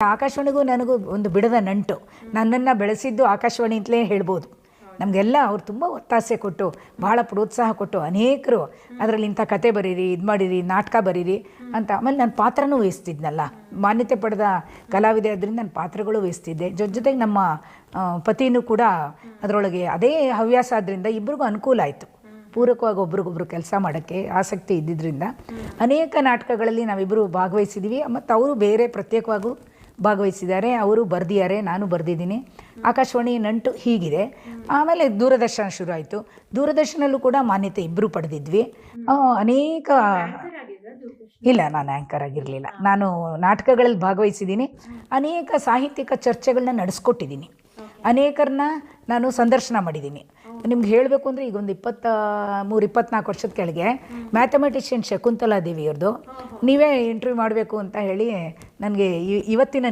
ಆಕಾಶವಾಣಿಗೂ ನನಗೂ ಒಂದು ಬಿಡದ ನಂಟು. ನನ್ನನ್ನು ಬೆಳೆಸಿದ್ದು ಆಕಾಶವಾಣಿ ಅಂತಲೇ ಹೇಳ್ಬೋದು. ನಮಗೆಲ್ಲ ಅವ್ರು ತುಂಬ ಒತ್ತಾಸೆ ಕೊಟ್ಟು ಭಾಳ ಪ್ರೋತ್ಸಾಹ ಕೊಟ್ಟು ಅನೇಕರು ಅದರಲ್ಲಿ ಇಂಥ ಕತೆ ಬರೀರಿ, ಇದು ಮಾಡಿರಿ, ನಾಟಕ ಬರೀರಿ ಅಂತ. ಆಮೇಲೆ ನಾನು ಪಾತ್ರನೂ ವಹಿಸ್ತಿದ್ನಲ್ಲ, ಮಾನ್ಯತೆ ಪಡೆದ ಕಲಾವಿದೆ ಆದ್ದರಿಂದ ನಾನು ಪಾತ್ರಗಳು ವಹಿಸ್ತಿದ್ದೆ. ಜೊತೆಗೆ ನಮ್ಮ ಪತಿನೂ ಕೂಡ ಅದರೊಳಗೆ ಅದೇ ಹವ್ಯಾಸ ಆದ್ದರಿಂದ ಇಬ್ಬರಿಗೂ ಅನುಕೂಲ ಆಯಿತು. ಪೂರಕವಾಗಿ ಒಬ್ರಿಗೊಬ್ರು ಕೆಲಸ ಮಾಡೋಕ್ಕೆ ಆಸಕ್ತಿ ಇದ್ದಿದ್ದರಿಂದ ಅನೇಕ ನಾಟಕಗಳಲ್ಲಿ ನಾವಿಬ್ಬರು ಭಾಗವಹಿಸಿದ್ದೀವಿ. ಮತ್ತು ಅವರು ಬೇರೆ ಪ್ರತ್ಯೇಕವಾಗೂ ಭಾಗವಹಿಸಿದ್ದಾರೆ, ಅವರು ಬರೆದಿದ್ದಾರೆ, ನಾನು ಬರೆದಿದ್ದೀನಿ. ಆಕಾಶವಾಣಿ ನಂಟು ಹೀಗಿದೆ. ಆಮೇಲೆ ದೂರದರ್ಶನ ಶುರು ಆಯಿತು. ದೂರದರ್ಶನಲ್ಲೂ ಕೂಡ ಮಾನ್ಯತೆ ಇಬ್ಬರು ಪಡೆದಿದ್ವಿ. ಅನೇಕ ಇಲ್ಲ, ನಾನು ಆ್ಯಂಕರ್ ಆಗಿರಲಿಲ್ಲ. ನಾನು ನಾಟಕಗಳಲ್ಲಿ ಭಾಗವಹಿಸಿದ್ದೀನಿ. ಅನೇಕ ಸಾಹಿತ್ಯಿಕ ಚರ್ಚೆಗಳನ್ನ ನಡೆಸ್ಕೊಟ್ಟಿದ್ದೀನಿ. ಅನೇಕರನ್ನ ನಾನು ಸಂದರ್ಶನ ಮಾಡಿದ್ದೀನಿ. ನಿಮ್ಗೆ ಹೇಳಬೇಕು ಅಂದರೆ ಈಗ ಒಂದು 23-24 ವರ್ಷದ ಕೆಳಗೆ ಮ್ಯಾಥಮೆಟಿಷಿಯನ್ ಶಕುಂತಲಾ ದೇವಿಯವ್ರದ್ದು ನೀವೇ ಇಂಟರ್ವ್ಯೂ ಮಾಡಬೇಕು ಅಂತ ಹೇಳಿ ನನಗೆ ಇವತ್ತಿನ